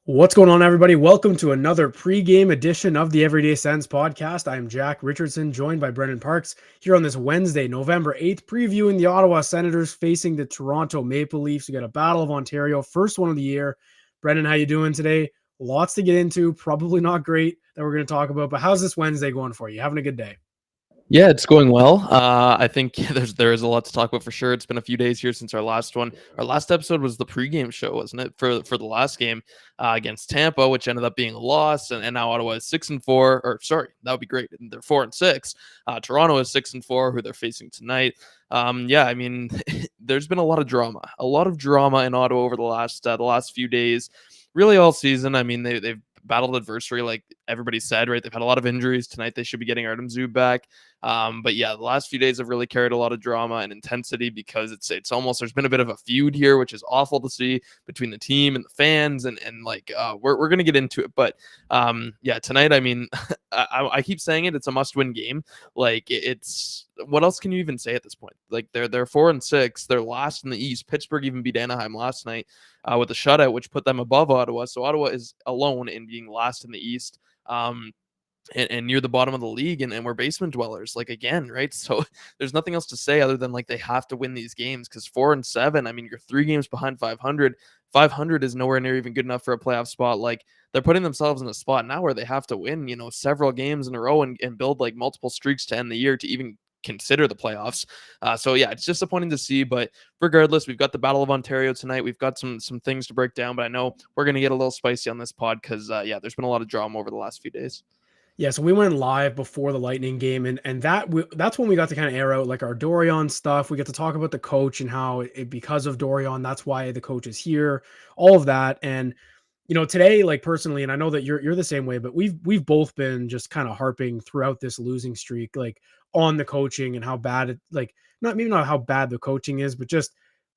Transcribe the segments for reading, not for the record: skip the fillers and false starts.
What's going on, everybody? Welcome to another pregame edition of the Everyday Sens podcast. I am Jack Richardson, joined by Brennan Parks here on this Wednesday, November 8th, previewing the Ottawa Senators facing the Toronto Maple Leafs. We got a Battle of Ontario, first one of the year. Brennan, how you doing today? Lots to get into, probably not great that we're going to talk about, but how's this Wednesday going for you? Having a good day? Yeah, it's going well. I think there is a lot to talk about for sure. It's been a few days here since our last one. Our last episode was the pregame show, wasn't it? For the last game against Tampa, which ended up being a loss, and now Ottawa is 6-4. Or sorry, that would be great. They're 4-6. Toronto is 6-4, who they're facing tonight. Yeah, I mean, there's been a lot of drama in Ottawa over the last few days, really all season. I mean, they've battled adversary, like everybody said, right? They've had a lot of injuries tonight. They should be getting Artem Zub back. But yeah, the last few days have really carried a lot of drama and intensity because it's almost, there's been a bit of a feud here, which is awful to see between the team and the fans. And we're going to get into it. But yeah, tonight, I mean, I keep saying it, it's a must-win game. Like it's, what else can you even say at this point? Like they're 4-6. They're last in the East. Pittsburgh even beat Anaheim last night with a shutout, which put them above Ottawa. So Ottawa is alone in being last in the East. And near the bottom of the league, and we're basement dwellers, like, again, right? So there's nothing else to say other than like they have to win these games, because 4-7, I mean, you're 3 games behind 500. 500 is nowhere near even good enough for a playoff spot. Like, they're putting themselves in a spot now where they have to win, several games in a row and build like multiple streaks to end the year to even consider the playoffs. So yeah, it's disappointing to see, but regardless, we've got the Battle of Ontario tonight. We've got some things to break down, but I know we're going to get a little spicy on this pod because yeah, there's been a lot of drama over the last few days. Yeah, so we went live before the Lightning game, and that's when we got to kind of air out like our Dorion stuff. We get to talk about the coach and how because of Dorion, that's why the coach is here, all of that. And today, like personally, and I know that you're the same way, but we've both been just kind of harping throughout this losing streak, like on the coaching and how bad it, like not how bad the coaching is, but just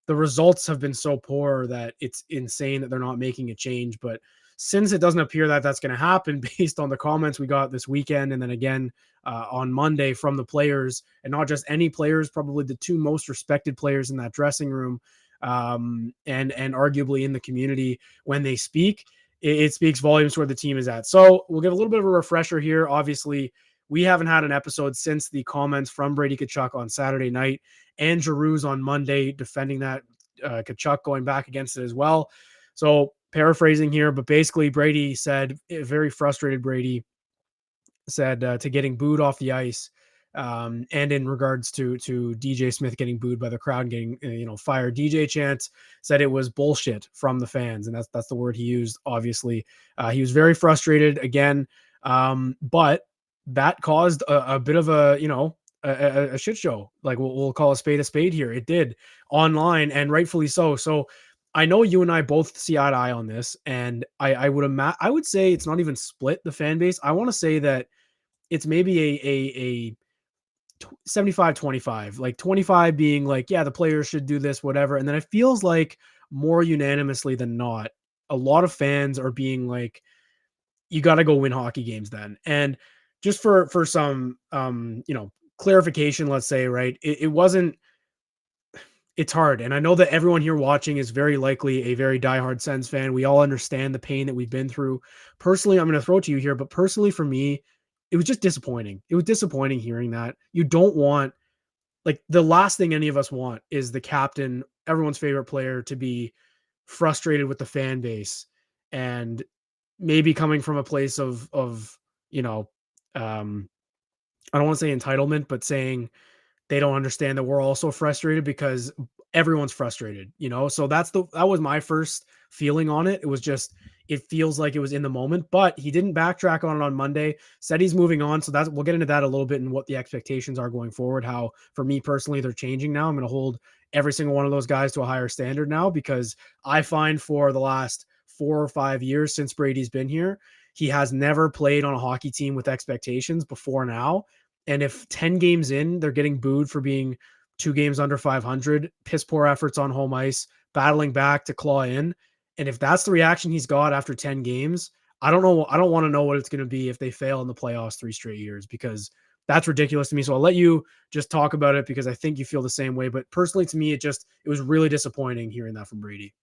the results have been so poor that it's insane that they're not making a change. But since it doesn't appear that that's going to happen based on the comments we got this weekend and then again on Monday from the players, and not just any players, probably the 2 most respected players in that dressing room, and arguably in the community when they speak, it speaks volumes to where the team is at. So we'll give a little bit of a refresher here. Obviously, we haven't had an episode since the comments from Brady Tkachuk on Saturday night and Giroux's on Monday defending that Tkachuk going back against it as well. So paraphrasing here, but basically Brady said, very frustrated Brady said to getting booed off the ice, and in regards to DJ Smith getting booed by the crowd and getting fired. DJ Chance said it was bullshit from the fans, and that's the word he used. Obviously, he was very frustrated again, but that caused a bit of a shit show. Like we'll call a spade here. It did online, and rightfully so. So I know you and I both see eye to eye on this, and I would say it's not even split the fan base. I want to say that it's maybe a 75-25, like 25 being like, yeah, the players should do this, whatever. And then it feels like more unanimously than not, a lot of fans are being like, you got to go win hockey games then. And just for some, clarification, let's say, right. It wasn't, it's hard. And I know that everyone here watching is very likely a very diehard Sens fan. We all understand the pain that we've been through. Personally, I'm going to throw it to you here, but personally for me, it was just disappointing. It was disappointing hearing that. You don't want, like, the last thing any of us want is the captain, everyone's favorite player, to be frustrated with the fan base, and maybe coming from a place of I don't want to say entitlement, but saying they don't understand that we're also frustrated because everyone's frustrated. So that was my first feeling on it. It was just, it feels like it was in the moment, but he didn't backtrack on it on Monday, said he's moving on. So we'll get into that a little bit and what the expectations are going forward. How, for me personally, they're changing now. I'm going to hold every single one of those guys to a higher standard now, because I find for the last 4 or 5 years since Brady's been here, he has never played on a hockey team with expectations before now. And if 10 games in, they're getting booed for being 2 games under 500, piss poor efforts on home ice, battling back to claw in. And if that's the reaction he's got after 10 games, I don't know. I don't want to know what it's going to be if they fail in the playoffs 3 straight years, because that's ridiculous to me. So I'll let you just talk about it, because I think you feel the same way. But personally, to me, it was really disappointing hearing that from Brady.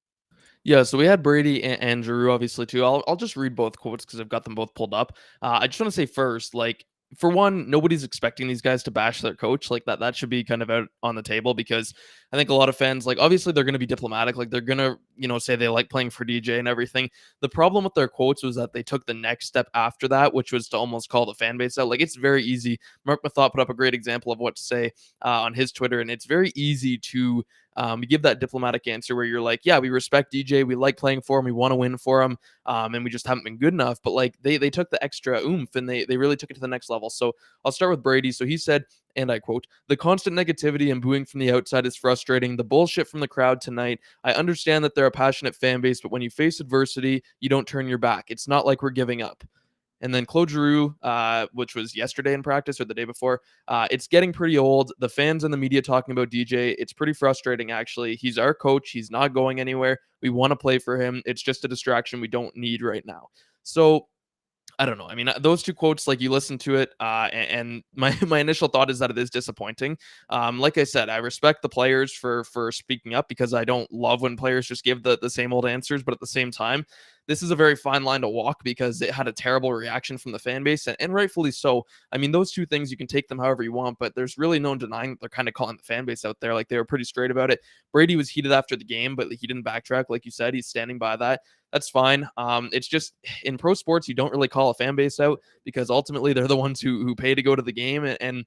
Yeah, so we had Brady and Giroux obviously too. I'll just read both quotes because I've got them both pulled up. I just want to say first, like for one, nobody's expecting these guys to bash their coach. Like that should be kind of out on the table because I think a lot of fans, like obviously they're going to be diplomatic, like they're going to say they like playing for DJ and everything. The problem with their quotes was that they took the next step after that, which was to almost call the fan base out. Like it's very easy. Mark Mathot put up a great example of what to say on his Twitter, and it's very easy to give that diplomatic answer where you're like, yeah, we respect DJ, we like playing for him, we want to win for him, and we just haven't been good enough. But like they took the extra oomph and they really took it to the next level. So I'll start with Brady. So he said, and I quote, "The constant negativity and booing from the outside is frustrating. The bullshit from the crowd tonight. I understand that they're a passionate fan base, but when you face adversity, you don't turn your back. It's not like we're giving up." And then Claude Giroux, which was yesterday in practice or the day before, it's getting pretty old. The fans and the media talking about DJ, it's pretty frustrating, actually. He's our coach. He's not going anywhere. We want to play for him. It's just a distraction we don't need right now. So I don't know. I mean, those two quotes, like you listen to it, and my initial thought is that it is disappointing. Like I said, I respect the players for speaking up because I don't love when players just give the same old answers. But at the same time, this is a very fine line to walk because it had a terrible reaction from the fan base, and rightfully so. I mean, those two things, you can take them however you want, but there's really no denying that they're kind of calling the fan base out there. Like they were pretty straight about it. Brady was heated after the game, but he didn't backtrack. Like you said, he's standing by that. That's fine. It's just in pro sports, you don't really call a fan base out because ultimately they're the ones who pay to go to the game. And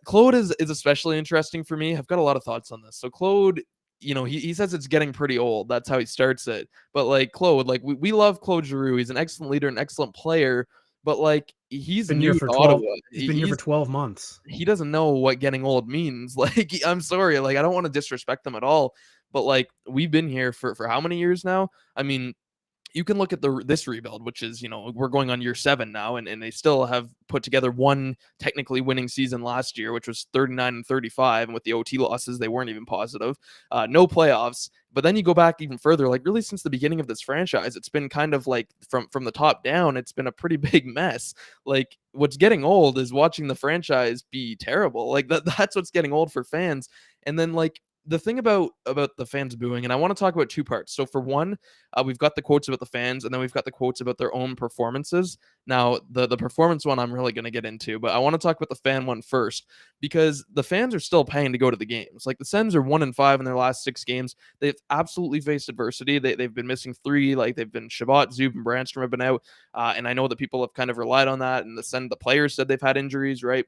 Claude is especially interesting for me. I've got a lot of thoughts on this. So Claude, he says it's getting pretty old. That's how he starts it. But like Claude, like we love Claude Giroux. He's an excellent leader, an excellent player. But like he's Been new here to for 12. Ottawa. He's been here for 12 months. He doesn't know what getting old means. Like I'm sorry, like I don't want to disrespect them at all. But like we've been here for how many years now? I mean, you can look at this rebuild, which is, we're going on year 7 now, and they still have put together one technically winning season last year, which was 39 and 35. And with the OT losses, they weren't even positive. No playoffs. But then you go back even further, like really since the beginning of this franchise, it's been kind of like from the top down, it's been a pretty big mess. Like what's getting old is watching the franchise be terrible. Like that's what's getting old for fans. And then like the thing about the fans booing, and I want to talk about two parts. So for one, we've got the quotes about the fans, and then we've got the quotes about their own performances. Now, the performance one I'm really going to get into, but I want to talk about the fan one first because the fans are still paying to go to the games. Like the Sens are 1-5 in their last 6 games. They've absolutely faced adversity. They've been missing 3. Like they've been Shabbat, Zub, and Brandstrom have been out, and I know that people have kind of relied on that. And the players said they've had injuries, right?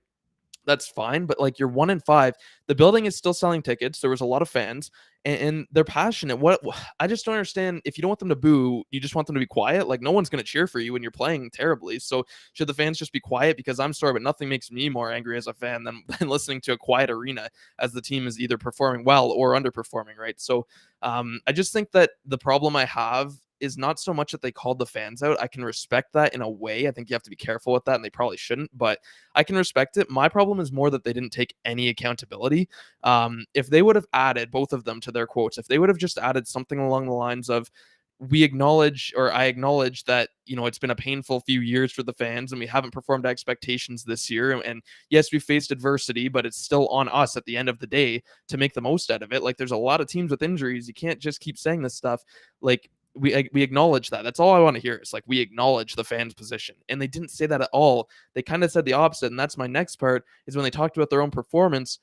That's fine. But like you're 1-5, the building is still selling tickets. There was a lot of fans, and they're passionate. What I just don't understand. If you don't want them to boo, you just want them to be quiet. Like no one's going to cheer for you when you're playing terribly. So should the fans just be quiet? Because I'm sorry, but nothing makes me more angry as a fan than listening to a quiet arena as the team is either performing well or underperforming. Right. So I just think that the problem I have is not so much that they called the fans out. I can respect that in a way. I think you have to be careful with that, and they probably shouldn't, but I can respect it. My problem is more that they didn't take any accountability. If they would have added both of them to their quotes, if they would have just added something along the lines of, we acknowledge, or I acknowledge that, it's been a painful few years for the fans and we haven't performed to expectations this year. And yes, we faced adversity, but it's still on us at the end of the day to make the most out of it. Like there's a lot of teams with injuries. You can't just keep saying this stuff. Like we acknowledge that. That's all I want to hear. Is like, we acknowledge the fans' position. And they didn't say that at all. They kind of said the opposite. And that's my next part, is when they talked about their own performance.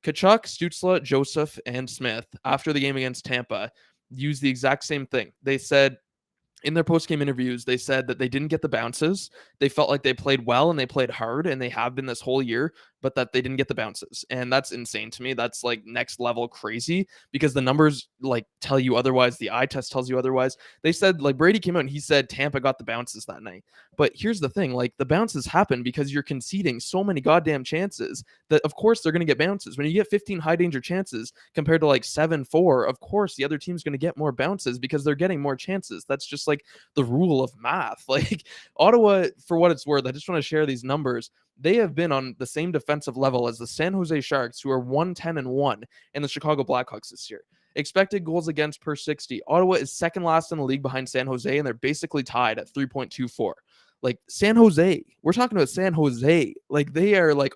Tkachuk, Stützle, Joseph, and Smith, after the game against Tampa, used the exact same thing. They said, in their post-game interviews, they said that they didn't get the bounces. They felt like they played well and they played hard, and they have been this whole year, but that they didn't get the bounces. And that's insane to me. That's like next level crazy, because the numbers like tell you otherwise. The eye test tells you otherwise. They said, like, Brady came out and he said Tampa got the bounces that night. But here's the thing, like, the bounces happen because you're conceding so many goddamn chances that of course they're going to get bounces. When you get 15 high danger chances compared to like 7-4, of course the other team's going to get more bounces because they're getting more chances. That's just like the rule of math. Like Ottawa, for what it's worth, I just want to share these numbers. They have been on the same defensive level as the San Jose Sharks, who are 1-10-1, and the Chicago Blackhawks this year. Expected goals against per 60. Ottawa is second last in the league behind San Jose, and they're basically tied at 3.24. Like San Jose, we're talking about San Jose. Like they are like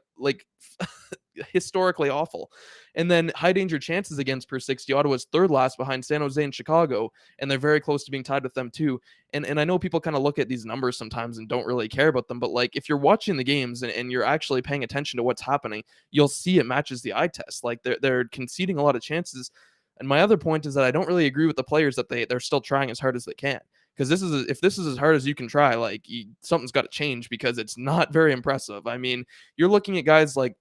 historically awful. And then high danger chances against per 60, Ottawa's third last behind San Jose and Chicago, and they're very close to being tied with them too. And I know people kind of look at these numbers sometimes and don't really care about them, but like if you're watching the games and you're actually paying attention to what's happening, you'll see it matches the eye test. Like they're conceding a lot of chances. And my other point is that I don't really agree with the players that they're still trying as hard as they can. Because if this is as hard as you can try, like something's got to change because it's not very impressive. I mean, you're looking at guys like,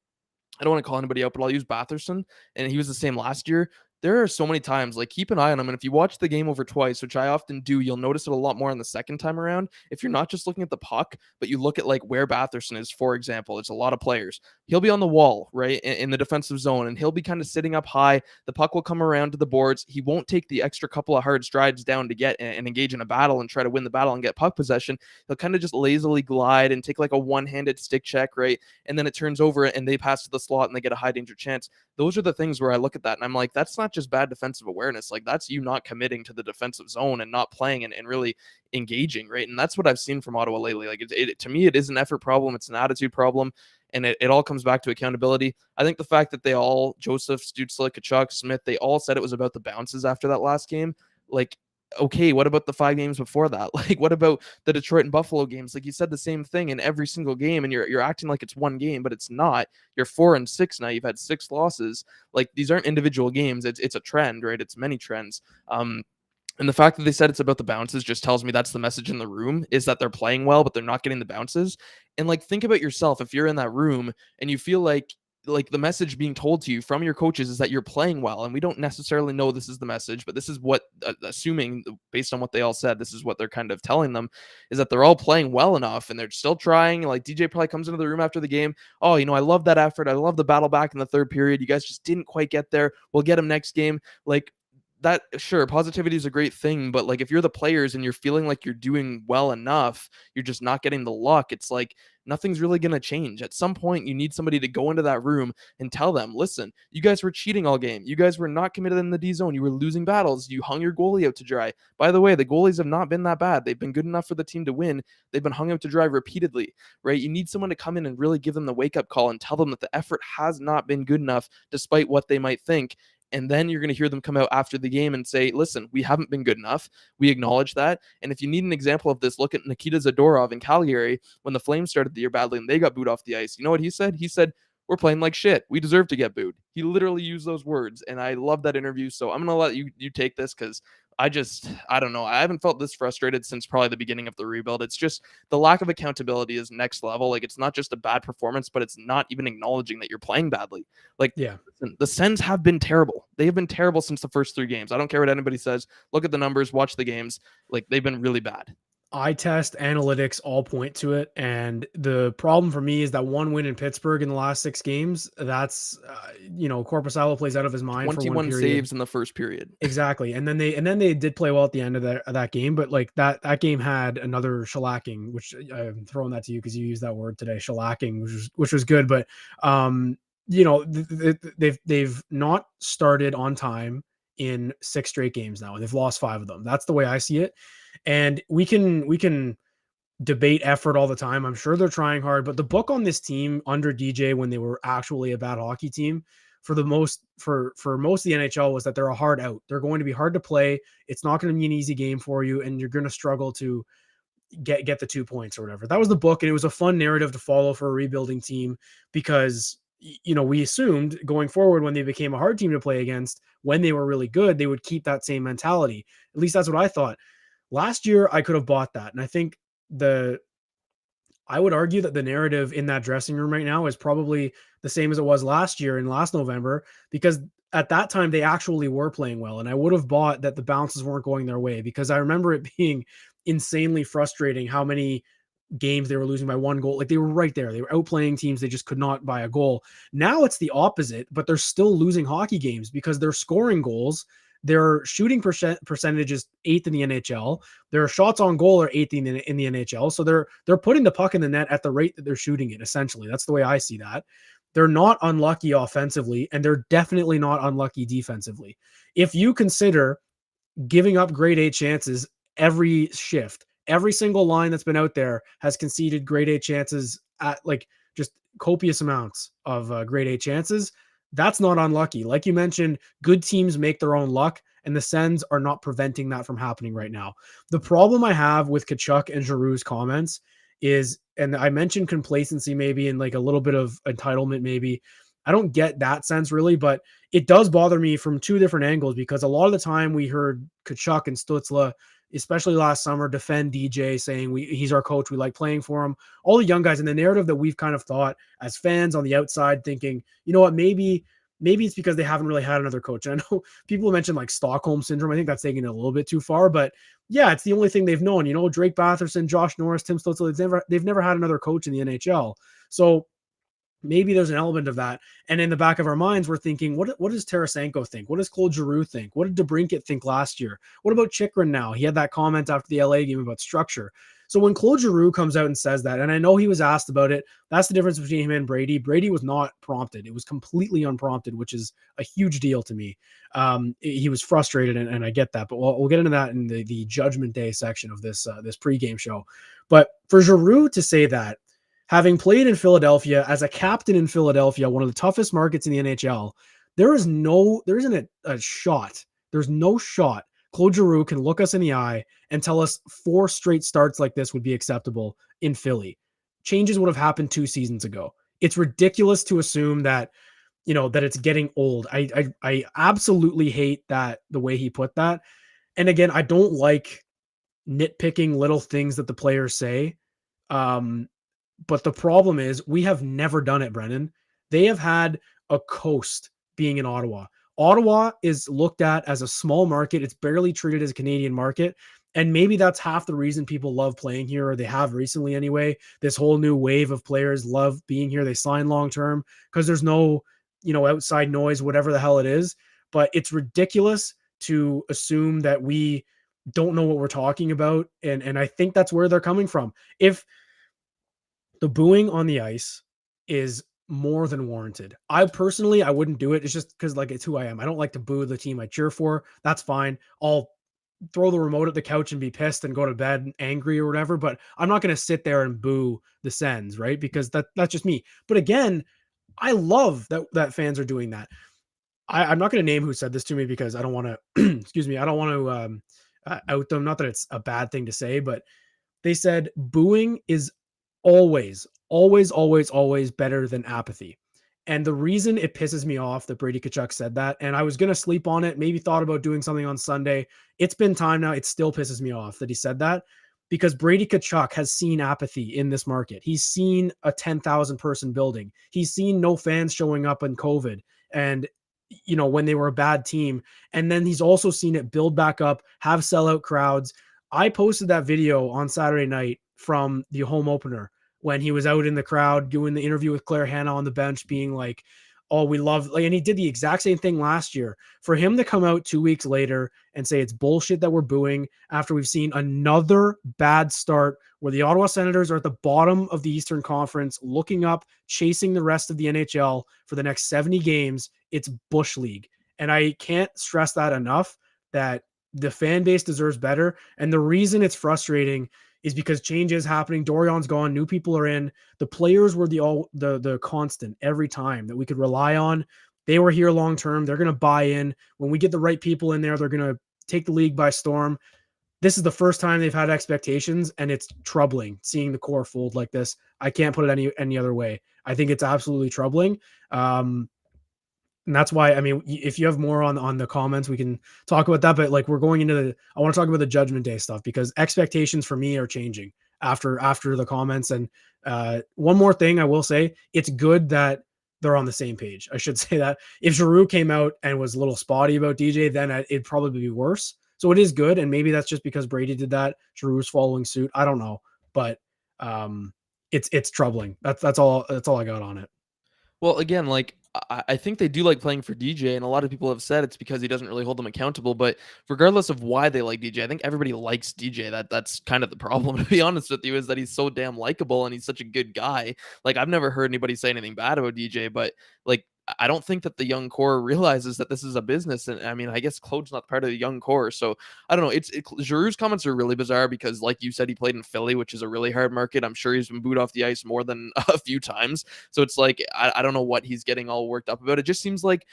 I don't want to call anybody out, but I'll use Batherson, and he was the same last year. There are so many times, like keep an eye on him. And if you watch the game over twice, which I often do, you'll notice it a lot more on the second time around. If you're not just looking at the puck, but you look at like where Batherson is, for example, it's a lot of players. He'll be on the wall, right, in the defensive zone, and he'll be kind of sitting up high. The puck will come around to the boards. He won't take the extra couple of hard strides down to get and engage in a battle and try to win the battle and get puck possession. He'll kind of just lazily glide and take like a one-handed stick check, right? And then it turns over and they pass to the slot and they get a high danger chance. Those are the things where I look at that and I'm like, that's not just bad defensive awareness. Like that's you not committing to the defensive zone and not playing and really engaging, right? And that's what I've seen from Ottawa lately. Like to me, it is an effort problem. It's an attitude problem. And it all comes back to accountability. I think the fact that they all, Joseph, Stützle, Tkachuk, Smith, they all said it was about the bounces after that last game. Like, okay, what about the 5 games before that? Like, what about the Detroit and Buffalo games? Like, you said the same thing in every single game, and you're acting like it's one game, but it's not. You're 4-6 now. You've had 6 losses. Like, these aren't individual games. It's a trend, right? It's many trends. And the fact that they said it's about the bounces just tells me that's the message in the room, is that they're playing well, but they're not getting the bounces. And like, think about yourself. If you're in that room and you feel like the message being told to you from your coaches is that you're playing well, and we don't necessarily know this is the message, but this is what, assuming based on what they all said, this is what they're kind of telling them, is that they're all playing well enough and they're still trying. Like DJ probably comes into the room after the game. Oh, I love that effort. I love the battle back in the third period. You guys just didn't quite get there. We'll get them next game. Like, that, sure, positivity is a great thing, but like if you're the players and you're feeling like you're doing well enough, you're just not getting the luck, it's like nothing's really going to change. At some point you need somebody to go into that room and tell them, listen, you guys were cheating all game, you guys were not committed in the D zone, you were losing battles, you hung your goalie out to dry. By the way, the goalies have not been that bad. They've been good enough for the team to win. They've been hung out to dry repeatedly, right? You need someone to come in and really give them the wake up call and tell them that the effort has not been good enough despite what they might think. And then you're going to hear them come out after the game and say, listen, we haven't been good enough. We acknowledge that. And if you need an example of this, look at Nikita Zadorov in Calgary when the Flames started the year badly and they got booed off the ice. You know what he said? He said, we're playing like shit. We deserve to get booed. He literally used those words. And I love that interview. So I'm going to let you take this because I don't know. I haven't felt this frustrated since probably the beginning of the rebuild. It's just the lack of accountability is next level. Like, it's not just a bad performance, but it's not even acknowledging that you're playing badly. Like, Yeah. listen, the Sens have been terrible. They have been terrible since the first 3 games. I don't care what anybody says. Look at the numbers, watch the games. Like, they've been really bad. Eye test, analytics all point to it. And the problem for me is that one win in Pittsburgh in the last 6 games, that's, Korpisalo plays out of his mind for one 21 period. saves in the first period. Exactly. And then they did play well at the end of that game, but like that game had another shellacking, which I'm throwing that to you because you used that word today, shellacking, which was good. But they've not started on time in 6 straight games now. They've lost 5 of them. That's the way I see it. And we can debate effort all the time. I'm sure they're trying hard, but the book on this team under DJ when they were actually a bad hockey team for most of the NHL was that they're a hard out. They're going to be hard to play. It's not going to be an easy game for you, and you're going to struggle to get the 2 points or whatever. That was the book, and it was a fun narrative to follow for a rebuilding team because we assumed going forward when they became a hard team to play against, when they were really good, they would keep that same mentality. At least that's what I thought. Last year, I could have bought that. And I think I would argue that the narrative in that dressing room right now is probably the same as it was last year in last November, because at that time they actually were playing well. And I would have bought that the bounces weren't going their way, because I remember it being insanely frustrating how many games they were losing by 1 goal. Like, they were right there. They were outplaying teams. They just could not buy a goal. Now it's the opposite, but they're still losing hockey games because they're scoring goals. Their shooting percentage is 8th in the NHL. Their shots on goal are 8th in the NHL. So they're putting the puck in the net at the rate that they're shooting it, essentially. That's the way I see that. They're not unlucky offensively, and they're definitely not unlucky defensively. If you consider giving up grade A chances every shift, every single line that's been out there has conceded grade A chances at, like, just copious amounts of grade A chances. That's not unlucky. Like you mentioned, good teams make their own luck, and the Sens are not preventing that from happening right now. The problem I have with Tkachuk and Giroux's comments is, and I mentioned complacency maybe and like a little bit of entitlement maybe. I don't get that sense really, but it does bother me from two different angles because a lot of the time we heard Tkachuk and Stützle, especially last summer, defend DJ saying he's our coach, we like playing for him. All the young guys, and the narrative that we've kind of thought as fans on the outside thinking, you know what, maybe it's because they haven't really had another coach. And I know people mentioned like Stockholm syndrome. I think that's taking it a little bit too far, but yeah, it's the only thing they've known. You know, Drake Batherson, Josh Norris, Tim Stützle, they've never had another coach in the NHL. So maybe there's an element of that. And in the back of our minds, we're thinking, what does Tarasenko think? What does Claude Giroux think? What did DeBrincat think last year? What about Chychrun now? He had that comment after the LA game about structure. So when Claude Giroux comes out and says that, and I know he was asked about it, that's the difference between him and Brady. Brady was not prompted. It was completely unprompted, which is a huge deal to me. He was frustrated, and I get that, but we'll get into that in the Judgment Day section of this pregame show. But for Giroux to say that, having played in Philadelphia as a captain in Philadelphia, one of the toughest markets in the NHL, there isn't a shot. There's no shot Claude Giroux can look us in the eye and tell us 4 straight starts like this would be acceptable in Philly. Changes would have happened 2 seasons ago. It's ridiculous to assume that, that it's getting old. I absolutely hate that, the way he put that. And again, I don't like nitpicking little things that the players say. But the problem is we have never done it, Brennan. They have had a coast being in Ottawa. Ottawa is looked at as a small market. It's barely treated as a Canadian market. And maybe that's half the reason people love playing here, or they have recently anyway. This whole new wave of players love being here. They sign long-term because there's no, outside noise, whatever the hell it is. But it's ridiculous to assume that we don't know what we're talking about. And I think that's where they're coming from. If the booing on the ice is more than warranted. I wouldn't do it. It's just because it's who I am. I don't like to boo the team I cheer for. That's fine. I'll throw the remote at the couch and be pissed and go to bed angry or whatever, but I'm not going to sit there and boo the Sens, right? Because that's just me. But again, I love that fans are doing that. I'm not going to name who said this to me because I don't want to, excuse me, I don't want to out them. Not that it's a bad thing to say, but they said booing is always, always, always, always better than apathy. And the reason it pisses me off that Brady Tkachuk said that, and I was going to sleep on it, maybe thought about doing something on Sunday. It's been time now. It still pisses me off that he said that because Brady Tkachuk has seen apathy in this market. He's seen a 10,000 person building. He's seen no fans showing up in COVID and, when they were a bad team. And then he's also seen it build back up, have sellout crowds. I posted that video on Saturday night from the home opener when he was out in the crowd doing the interview with Claire Hanna on the bench being like, oh, we love, and he did the exact same thing last year. For him to come out 2 weeks later and say it's bullshit that we're booing after we've seen another bad start where the Ottawa Senators are at the bottom of the Eastern Conference looking up, chasing the rest of the NHL for the next 70 games, it's Bush League. And I can't stress that enough, that the fan base deserves better. And the reason it's frustrating is because change is happening. Dorian's gone. New people are in. The players were the constant every time that we could rely on. They were here long term. They're going to buy in. When we get the right people in there, they're going to take the league by storm. This is the first time they've had expectations, and it's troubling seeing the core fold like this. I can't put it any other way. I think it's absolutely troubling. And that's why, I mean, if you have more on the comments, we can talk about that. But we're going into I want to talk about the Judgment Day stuff because expectations for me are changing after the comments. And one more thing I will say, it's good that they're on the same page. I should say that if Giroux came out and was a little spotty about DJ, then it'd probably be worse. So it is good. And maybe that's just because Brady did that. Giroux's following suit. I don't know, but it's troubling. That's all I got on it. Well, again, I think they do like playing for DJ, and a lot of people have said it's because he doesn't really hold them accountable. But regardless of why they like DJ, I think everybody likes DJ. That's kind of the problem, to be honest with you, is that he's so damn likable and he's such a good guy. I've never heard anybody say anything bad about DJ, but I don't think that the young core realizes that this is a business. And I mean, I guess Claude's not part of the young core. So I don't know. Giroux's comments are really bizarre because, like you said, he played in Philly, which is a really hard market. I'm sure he's been booed off the ice more than a few times. So it's like, I don't know what he's getting all worked up about. It just seems like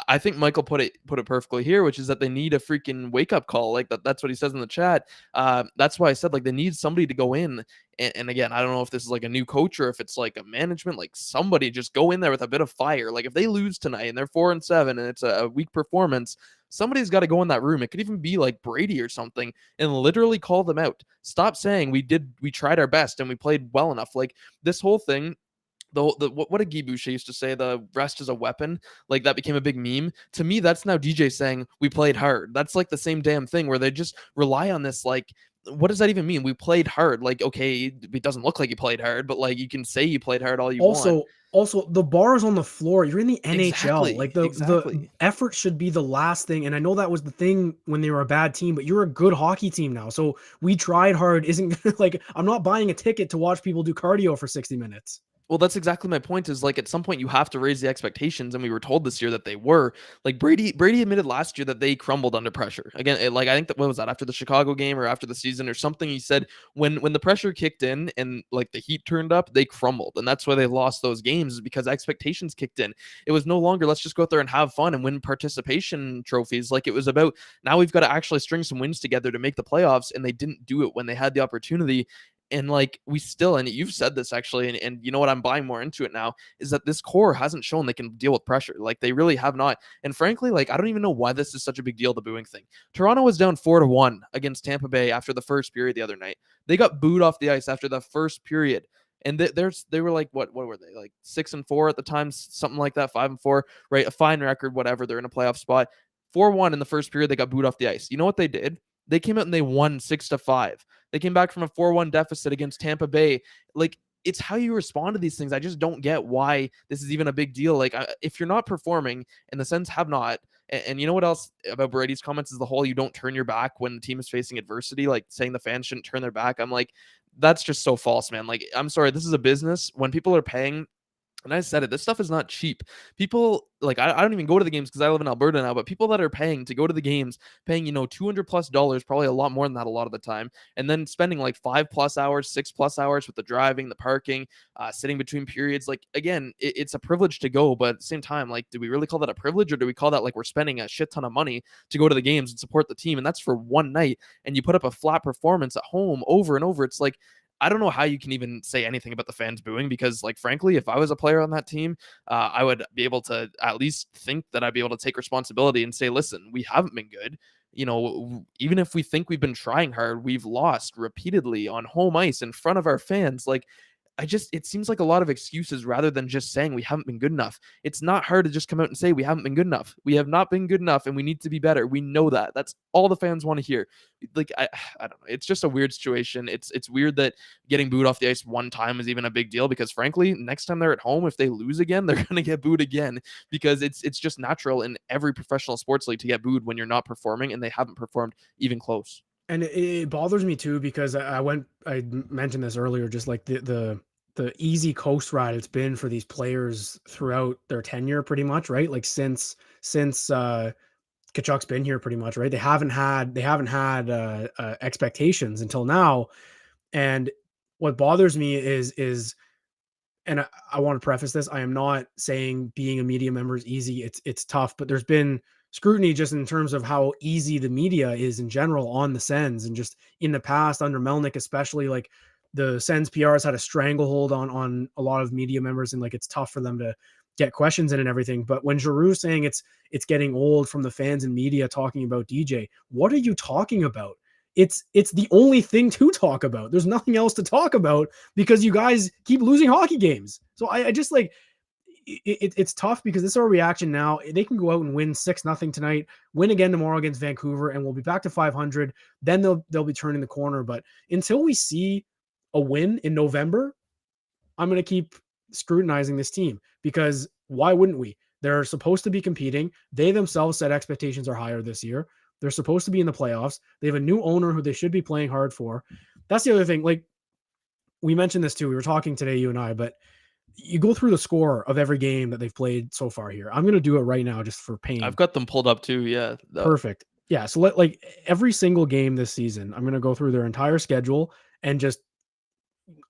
I think Michael put it perfectly here, which is that they need a freaking wake up call. Like that's what he says in the chat. That's why I said like they need somebody to go in. And again, I don't know if this is like a new coach or if it's like a management, like somebody just go in there with a bit of fire. Like if they lose tonight and they're 4-7 and it's a weak performance, somebody's got to go in that room. It could even be like Brady or something and literally call them out. Stop saying we tried our best and we played well enough. Like this whole thing, what did Guy Boucher used to say? The rest is a weapon. Like that became a big meme. To me, that's now DJ saying we played hard. That's like the same damn thing where they just rely on this. Like, what does that even mean? We played hard. Like, okay, it doesn't look like you played hard, but like you can say you played hard all you want. Also, the bar is on the floor. You're in the NHL. Exactly. Like the Exactly. effort should be the last thing. And I know that was the thing when they were a bad team, but you're a good hockey team now. So we tried hard. Isn't like I'm not buying a ticket to watch people do cardio for 60 minutes. Well, that's exactly my point is like at some point you have to raise the expectations. And we were told this year that they were like Brady admitted last year that they crumbled under pressure again. Like I think that what was that after the Chicago game or after the season or something, he said when the pressure kicked in and like the heat turned up, they crumbled. And that's why they lost those games is because expectations kicked in. It was no longer, let's just go out there and have fun and win participation trophies. Like it was about now we've got to actually string some wins together to make the playoffs. And they didn't do it when they had the opportunity. And like we still, and you've said this actually, and you know what, I'm buying more into it now, is that this core hasn't shown they can deal with pressure. Like they really have not. And frankly, like I don't even know why this is such a big deal, the booing thing. Toronto was down 4-1 against Tampa Bay after the first period the other night. They got booed off the ice after the first period. And they were like, what were they, like 6-4 at the time, something like that, 5-4, right? A fine record, whatever. They're in a playoff spot. 4-1 in the first period, they got booed off the ice. You know what they did? They came out and they won 6-5. They came back from a 4-1 deficit against Tampa Bay. Like, it's how you respond to these things. I just don't get why this is even a big deal. Like, if you're not performing, and the Sens have not, and you know what else about Brady's comments is the whole you don't turn your back when the team is facing adversity, like saying the fans shouldn't turn their back. I'm like, that's just so false, man. Like, I'm sorry, this is a business. When people are paying, and I said it, this stuff is not cheap. People like I don't even go to the games because I live in Alberta now, but people that are paying to go to the games, paying, $200+, probably a lot more than that a lot of the time, and then spending like 5+ hours, 6+ hours with the driving, the parking, sitting between periods. Like again, it's a privilege to go, but at the same time, like, do we really call that a privilege or do we call that like we're spending a shit ton of money to go to the games and support the team? And that's for one night, and you put up a flat performance at home over and over. It's like I don't know how you can even say anything about the fans booing because, like, frankly, if I was a player on that team, I would be able to at least think that I'd be able to take responsibility and say, listen, we haven't been good. Even if we think we've been trying hard, we've lost repeatedly on home ice in front of our fans. Like, it seems like a lot of excuses rather than just saying we haven't been good enough. It's not hard to just come out and say we haven't been good enough. We have not been good enough and we need to be better. We know that. That's all the fans want to hear. Like, I don't know. It's just a weird situation. It's weird that getting booed off the ice one time is even a big deal because frankly, next time they're at home, if they lose again, they're going to get booed again because it's just natural in every professional sports league to get booed when you're not performing and they haven't performed even close. And it bothers me too because I mentioned this earlier, just like the easy coast ride it's been for these players throughout their tenure, pretty much, right? Like since Kachuk's been here, pretty much, right? They haven't had expectations until now, and what bothers me is and I want to preface this. I am not saying being a media member is easy. It's tough, but there's been scrutiny just in terms of how easy the media is in general on the Sens, and just in the past under Melnick, especially, like the Sens PR has had a stranglehold on a lot of media members, and like it's tough for them to get questions in and everything. But when Giroux saying it's getting old from the fans and media talking about DJ, what are you talking about? It's the only thing to talk about. There's nothing else to talk about because you guys keep losing hockey games. So I just like it's tough because this is our reaction now. They can go out and win 6-0 tonight, win again tomorrow against Vancouver, and we'll be back to 500. Then they'll be turning the corner. But until we see a win in November, I'm going to keep scrutinizing this team because why wouldn't we? They're supposed to be competing. They themselves said expectations are higher this year. They're supposed to be in the playoffs. They have a new owner who they should be playing hard for. That's the other thing. Like we mentioned this too. We were talking today, you and I, but you go through the score of every game that they've played so far here. I'm going to do it right now just for I've pain. got them pulled up too. Yeah. Perfect. Yeah. So like every single game this season, I'm going to go through their entire schedule and just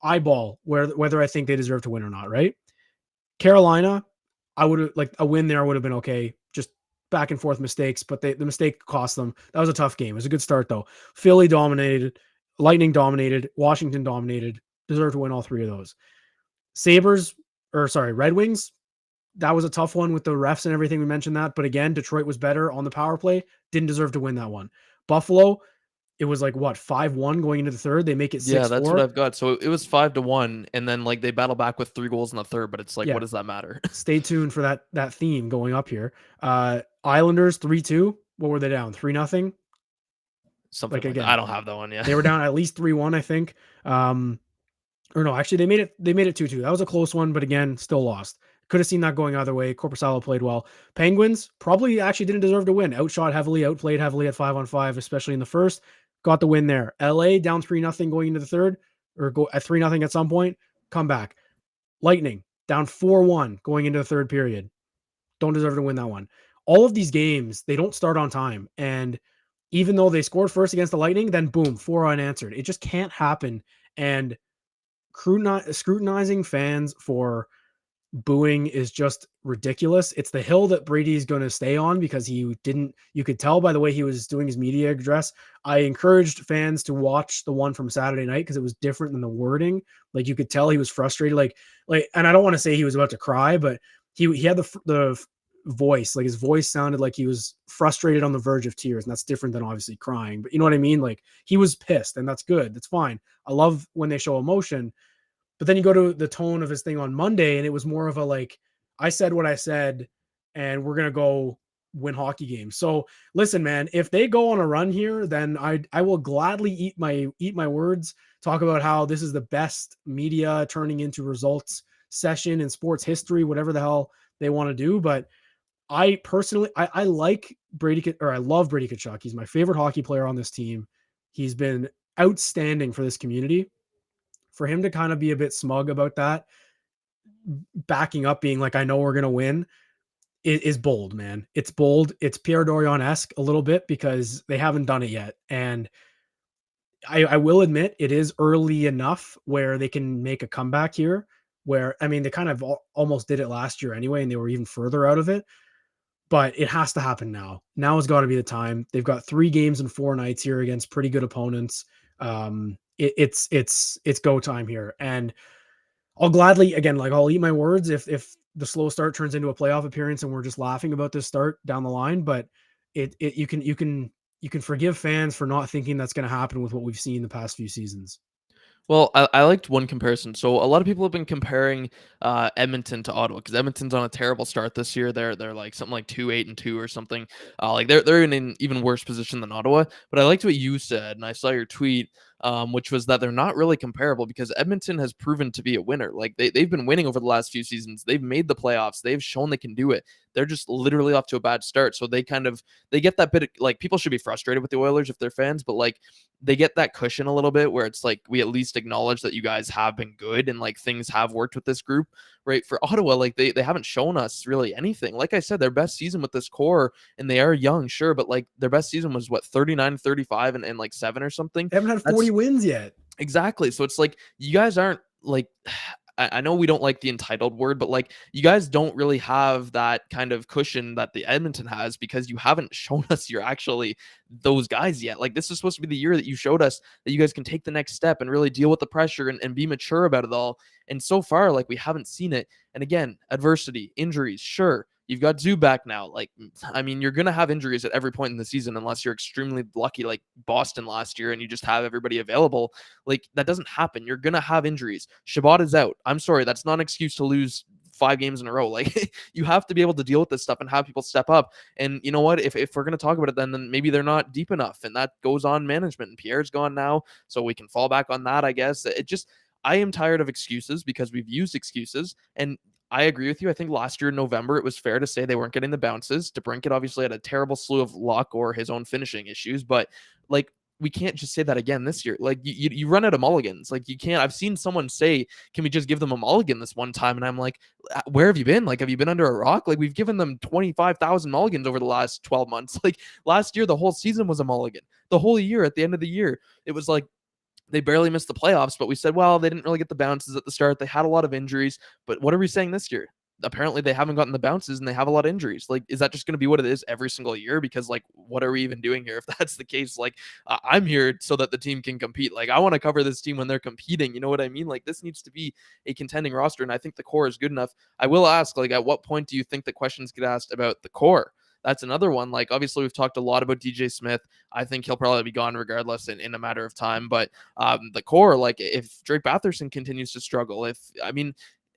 eyeball whether I think they deserve to win or not. Right. Carolina, I would have like a win there would have been okay. Just back and forth mistakes, but the mistake cost them. That was a tough game. It was a good start though. Philly dominated, Lightning dominated, Washington dominated. Deserve to win all three of those. Sabres, or sorry, Red Wings. That was a tough one with the refs and everything. We mentioned that, but again, Detroit was better on the power play. Didn't deserve to win that one. Buffalo, it was like what 5-1 going into the third. They make it Yeah, that's what 6-4. I've got. So it was 5-1, and then like they battle back with 3 goals in the third. But it's like, what Yeah, does that matter? stay tuned for that theme going up here. Islanders 3-2. What were they down? 3-0. Something Like like that. again, I don't have that one. Yeah. they were down at least 3-1, I think. Or no, actually they made it 2-2. That was a close one, but again, still lost. Could have seen that going either way. Korpisalo played well. Penguins probably actually didn't deserve to win. Outshot heavily, outplayed heavily at 5-on-5, especially in the first. Got the win there. LA down 3-0 going into the third, or go at 3-0 at some point. Come back. Lightning down 4-1 going into the third period. Don't deserve to win that one. All of these games, they don't start on time. And even though they scored first against the Lightning, then boom, 4 unanswered. It just can't happen. And scrutinizing fans for booing is just ridiculous. It's the hill that Brady's going to stay on because you could tell by the way he was doing his media address. I encouraged fans to watch the one from Saturday night because it was different than the wording. Like you could tell he was frustrated. Like, and I don't want to say he was about to cry, but he had the voice, like his voice sounded like he was frustrated on the verge of tears. And that's different than obviously crying, but you know what I mean? Like he was pissed and that's good. That's fine. I love when they show emotion. But then you go to the tone of his thing on Monday, and it was more of a like, I said what I said, and we're gonna go win hockey games. So listen, man, if they go on a run here, then I will gladly eat my words. Talk about how this is the best media turning into results session in sports history, whatever the hell they want to do. But I personally, I like Brady, or I love Brady Tkachuk. He's my favorite hockey player on this team. He's been outstanding for this community. For him to kind of be a bit smug about that, backing up, being like, I know we're going to win, is bold, man. It's bold. It's Pierre Dorion-esque a little bit because they haven't done it yet. And I will admit it is early enough where they can make a comeback here, where, I mean, they kind of almost did it last year anyway, and they were even further out of it. But it has to happen now. Now has got to be the time. They've got 3 games in 4 nights here against pretty good opponents. It's go time here, and I'll gladly, again, like I'll eat my words if the slow start turns into a playoff appearance and we're just laughing about this start down the line. But you can forgive fans for not thinking that's going to happen with what we've seen the past few seasons. Well, I liked one comparison. So a lot of people have been comparing Edmonton to Ottawa because Edmonton's on a terrible start this year. They're like something like 2-8-2 or something. Like they're in an even worse position than Ottawa. But I liked what you said, and I saw your tweet, which was that they're not really comparable because Edmonton has proven to be a winner. Like they've been winning over the last few seasons. They've made the playoffs. They've shown they can do it. They're just literally off to a bad start. So they get that bit of, like, people should be frustrated with the Oilers if they're fans, but like they get that cushion a little bit where it's like we at least acknowledge that you guys have been good and like things have worked with this group. Right? For Ottawa, like they haven't shown us really anything. Like I said, their best season with this core, and they are young, sure, but like their best season was what, 39-35 and like 7 or something. They haven't had 40 That's wins yet. exactly. So it's like you guys aren't like, I know we don't like the entitled word, but like you guys don't really have that kind of cushion that the Edmonton has because you haven't shown us you're actually those guys yet. Like this is supposed to be the year that you showed us that you guys can take the next step and really deal with the pressure and be mature about it all. And so far, like we haven't seen it. And again, adversity, injuries, sure. You've got Zubak now. Like, I mean, you're going to have injuries at every point in the season unless you're extremely lucky, like Boston last year, and you just have everybody available. Like, that doesn't happen. You're going to have injuries. Shabbat is out. I'm sorry. That's not an excuse to lose 5 games in a row. Like, you have to be able to deal with this stuff and have people step up. And you know what? If we're going to talk about it, then maybe they're not deep enough. And that goes on management. And Pierre's gone now. So we can fall back on that, I guess. I am tired of excuses because we've used excuses. And I agree with you. I think last year in November, it was fair to say they weren't getting the bounces. DeBrincat obviously had a terrible slew of luck or his own finishing issues, but like we can't just say that again this year. Like you run out of mulligans. Like you can't. I've seen someone say, "Can we just give them a mulligan this one time?" And I'm like, "Where have you been? Like, have you been under a rock? Like we've given them 25,000 mulligans over the last 12 months. Like last year, the whole season was a mulligan. The whole year, at the end of the year, it was like they barely missed the playoffs, but we said, well, they didn't really get the bounces at the start. They had a lot of injuries. But what are we saying this year? Apparently they haven't gotten the bounces and they have a lot of injuries. Like, is that just going to be what it is every single year? Because like, what are we even doing here? If that's the case, like I'm here so that the team can compete. Like I want to cover this team when they're competing. You know what I mean? Like this needs to be a contending roster. And I think the core is good enough. I will ask, like, at what point do you think that questions get asked about the core? That's another one. Like, obviously, we've talked a lot about DJ Smith. I think he'll probably be gone regardless in a matter of time. But the core, like, if Drake Batherson continues to struggle,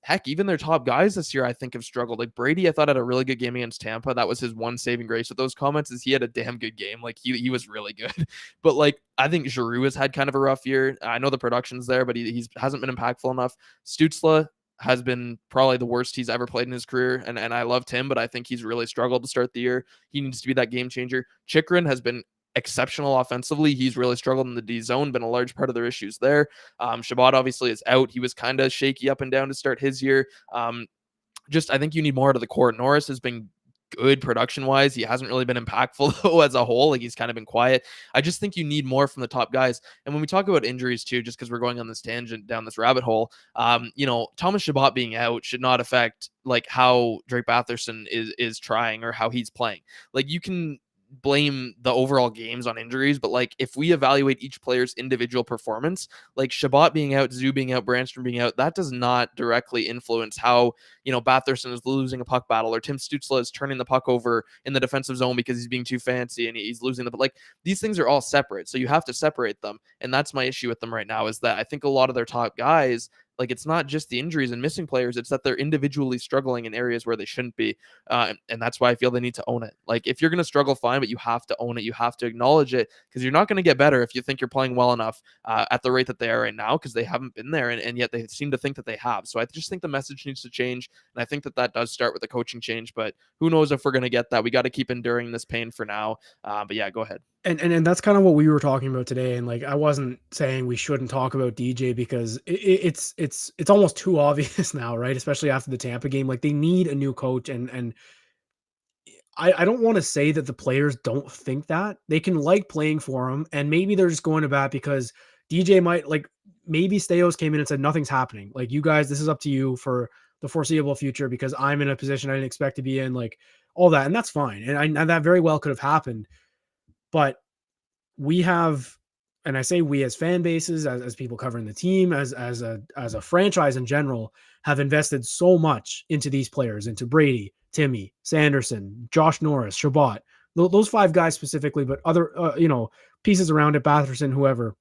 heck, even their top guys this year, I think, have struggled. Like Brady, I thought had a really good game against Tampa. That was his one saving grace with those comments, is he had a damn good game. Like he was really good. But like I think Giroux has had kind of a rough year. I know the production's there, but he hasn't been impactful enough. Stützle has been probably the worst he's ever played in his career. And I loved him, but I think he's really struggled to start the year. He needs to be that game changer. Chikrin has been exceptional offensively. He's really struggled in the D zone, been a large part of their issues there. Shabbat obviously is out. He was kind of shaky up and down to start his year. I think you need more out of the core. Norris has been good production wise. He hasn't really been impactful though as a whole. Like he's kind of been quiet. I just think you need more from the top guys. And when we talk about injuries too, just because we're going on this tangent down this rabbit hole, Thomas Shabbat being out should not affect like how Drake Batherson is trying or how he's playing. Like you can blame the overall games on injuries, but like if we evaluate each player's individual performance, like Shabbat being out, Zoo being out, Brandstrom being out, that does not directly influence how Batherson is losing a puck battle, or Tim Stützle is turning the puck over in the defensive zone because he's being too fancy and he's losing but like these things are all separate, so you have to separate them. And that's my issue with them right now, is that I think a lot of their top guys, like it's not just the injuries and missing players, it's that they're individually struggling in areas where they shouldn't be. And that's why I feel they need to own it. Like if you're going to struggle, fine, but you have to own it. You have to acknowledge it, because you're not going to get better if you think you're playing well enough at the rate that they are right now, because they haven't been there. And yet they seem to think that they have. So I just think the message needs to change. And I think that does start with a coaching change, but who knows if we're going to get that. We got to keep enduring this pain for now. But yeah, go ahead. And that's kind of what we were talking about today. And like, I wasn't saying we shouldn't talk about DJ, because it's almost too obvious now, right? Especially after the Tampa game, like they need a new coach. And I don't want to say that the players don't think that. They can like playing for him, and maybe they're just going to bat because DJ might, like, maybe Steos came in and said, nothing's happening. Like, you guys, this is up to you for the foreseeable future, because I'm in a position I didn't expect to be in, like all that. And that's fine. And that very well could have happened. But we have, and I say we as fan bases, as people covering the team, as a franchise in general, have invested so much into these players, into Brady, Timmy, Sanderson, Josh Norris, Shabbat, those five guys specifically, but other, pieces around it, Batherson, whoever.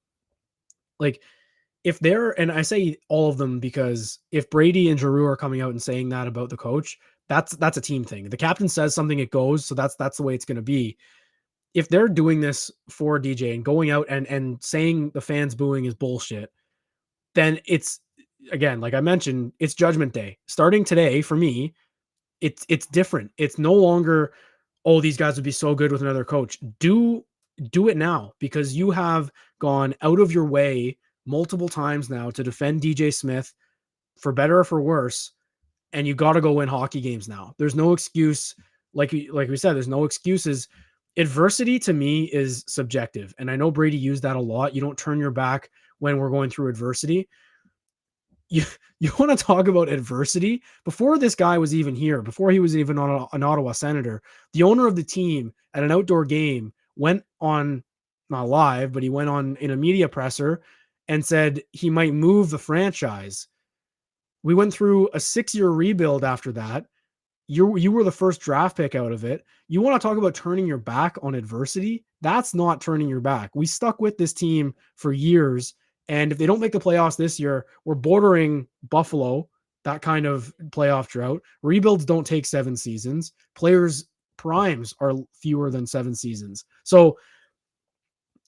Like, if they're, and I say all of them because if Brady and Giroux are coming out and saying that about the coach, that's a team thing. The captain says something, it goes. So that's the way it's going to be. If they're doing this for DJ and going out and saying the fans booing is bullshit, then it's, again, like I mentioned, it's Judgment Day. Starting today, for me, it's different. It's no longer, oh, these guys would be so good with another coach. Do it now, because you have gone out of your way multiple times now to defend DJ Smith, for better or for worse, and you got to go win hockey games now. There's no excuse. Like we said, there's no excuses. Adversity to me is subjective. And I know Brady used that a lot. You don't turn your back when we're going through adversity. You want to talk about adversity? Before this guy was even here, before he was even on an Ottawa Senator, the owner of the team at an outdoor game went on, not live, but he went on in a media presser and said he might move the franchise. We went through a 6-year rebuild after that. You were the first draft pick out of it. You want to talk about turning your back on adversity? That's not turning your back. We stuck with this team for years, and if they don't make the playoffs this year, we're bordering Buffalo, that kind of playoff drought. Rebuilds don't take 7 seasons. Players' primes are fewer than 7 seasons. So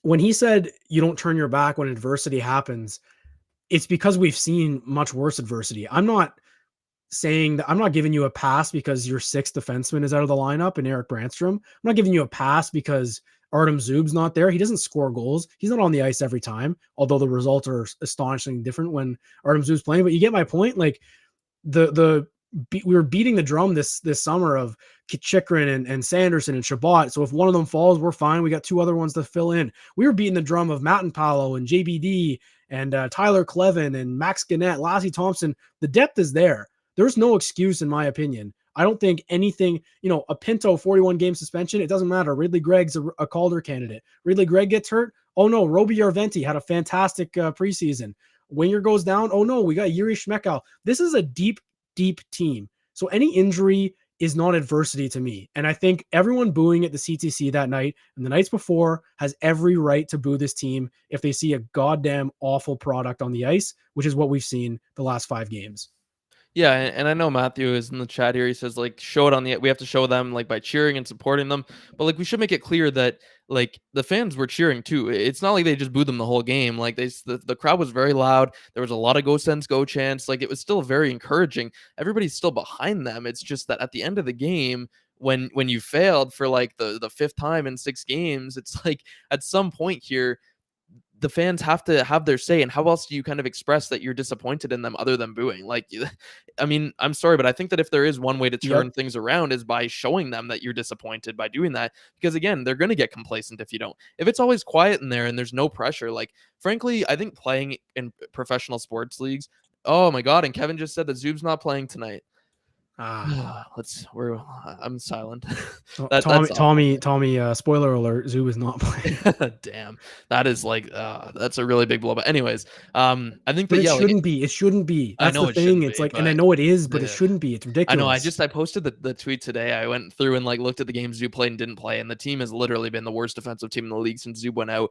when he said you don't turn your back when adversity happens, it's because we've seen much worse adversity. I'm not saying that, I'm not giving you a pass because your 6th defenseman is out of the lineup and Eric Brandstrom. I'm not giving you a pass because Artem Zub's not there. He doesn't score goals. He's not on the ice every time, although the results are astonishingly different when Artem Zub's playing. But you get my point. Like we were beating the drum this summer of Chychrun and Sanderson and Shabbat. So if one of them falls, we're fine. We got two other ones to fill in. We were beating the drum of Matt and Paolo and JBD and Tyler Clevin and Max Gannett, Lassie Thompson. The depth is there. There's no excuse, in my opinion. I don't think anything, a Pinto 41 game suspension, it doesn't matter. Ridley Gregg's a Calder candidate. Ridley Gregg gets hurt. Oh no, Roby Yarventi had a fantastic preseason. Winger goes down. Oh no, we got Yuri Schmeckow. This is a deep team. So any injury is not adversity to me. And I think everyone booing at the CTC that night and the nights before has every right to boo this team if they see a goddamn awful product on the ice, which is what we've seen the last 5 games. Yeah, and I know Matthew is in the chat here. He says, like, show it on the. We have to show them, like, by cheering and supporting them. But, like, we should make it clear that, like, the fans were cheering too. It's not like they just booed them the whole game. Like, the crowd was very loud. There was a lot of go Sens go chants. Like, it was still very encouraging. Everybody's still behind them. It's just that at the end of the game, when you failed for like the 5th time in 6 games, it's like at some point here, the fans have to have their say. And how else do you kind of express that you're disappointed in them other than booing? Like, I mean, I'm sorry, but I think that if there is one way to turn things around is by showing them that you're disappointed by doing that. Because again, they're going to get complacent if you don't. If it's always quiet in there and there's no pressure, like, frankly, I think playing in professional sports leagues, oh my God. And Kevin just said that Zub's not playing tonight. I'm silent. Tommy, spoiler alert, Zub is not playing. Damn. That is like that's a really big blow. But anyways, I think that it shouldn't be. That's the thing. It's like, and I know it is, but it shouldn't be. It's ridiculous. I posted the tweet today. I went through and like looked at the games Zub played and didn't play, and the team has literally been the worst defensive team in the league since Zub went out.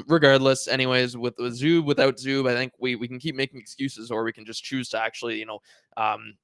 Regardless, anyways, with Zub, without Zub, I think we can keep making excuses, or we can just choose to actually,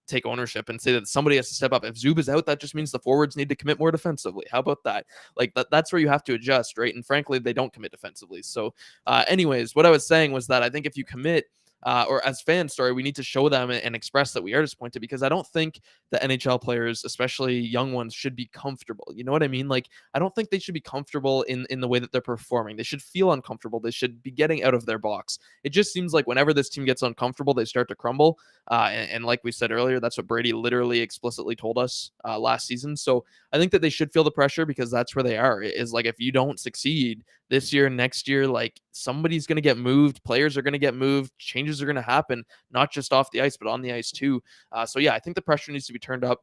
take ownership and say that somebody has to step up. If Zub is out, that just means the forwards need to commit more defensively. How about that? Like that's where you have to adjust, right? And frankly, they don't commit defensively. So anyways, what I was saying was that I think if you commit, or as fans, we need to show them and express that we are disappointed, because I don't think the NHL players, especially young ones, should be comfortable. You know what I mean? Like, I don't think they should be comfortable in the way that they're performing. They should feel uncomfortable. They should be getting out of their box. It just seems like whenever this team gets uncomfortable, they start to crumble. And like we said earlier, that's what Brady literally explicitly told us last season. So I think that they should feel the pressure, because that's where they are. It is like, if you don't succeed this year, next year, like, somebody's going to get moved. Players are going to get moved. Changes are going to happen, not just off the ice, but on the ice too. So yeah, I think the pressure needs to be turned up.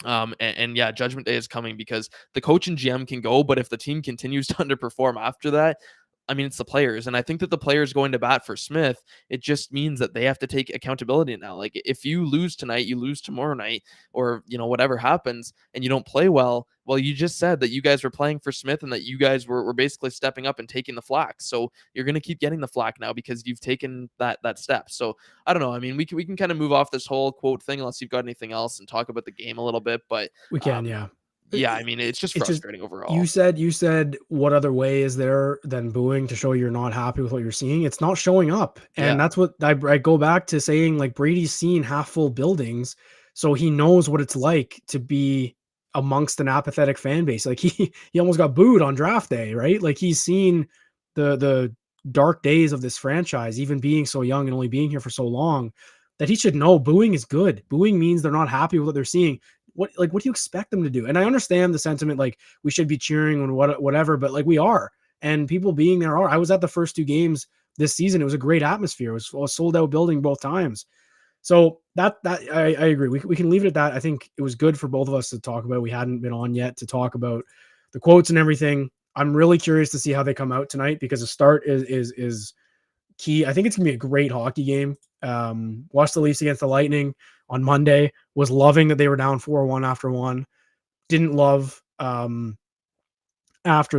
And yeah, Judgment Day is coming, because the coach and GM can go, but if the team continues to underperform after that, I mean, it's the players. And I think that the players going to bat for Smith, it just means that they have to take accountability now. Like, if you lose tonight, you lose tomorrow night, or, whatever happens, and you don't play well, you just said that you guys were playing for Smith and that you guys were basically stepping up and taking the flack. So you're going to keep getting the flack now, because you've taken that step. So I don't know. I mean, we can kind of move off this whole quote thing, unless you've got anything else, and talk about the game a little bit, but we can, yeah. Yeah, I mean, it's just frustrating overall. You said what other way is there than booing to show you're not happy with what you're seeing? It's not showing up. And that's what I go back to saying, like, Brady's seen half full buildings, so he knows what it's like to be amongst an apathetic fan base. Like, he almost got booed on draft day, right? Like, he's seen the dark days of this franchise, even being so young and only being here for so long, that he should know booing is good. Booing means they're not happy with what they're seeing. What do you expect them to do? And I understand the sentiment, like, we should be cheering and whatever, but like, we are, and people being there are. I was at the first 2 games this season. It was a great atmosphere. It was a sold out building both times. So that I agree. We can leave it at that. I think it was good for both of us to talk about. We hadn't been on yet to talk about the quotes and everything. I'm really curious to see how they come out tonight, because the start is key. I think it's gonna be a great hockey game. Watched the Leafs against the Lightning on Monday. Was loving that they were down 4-1 after 1. Didn't love after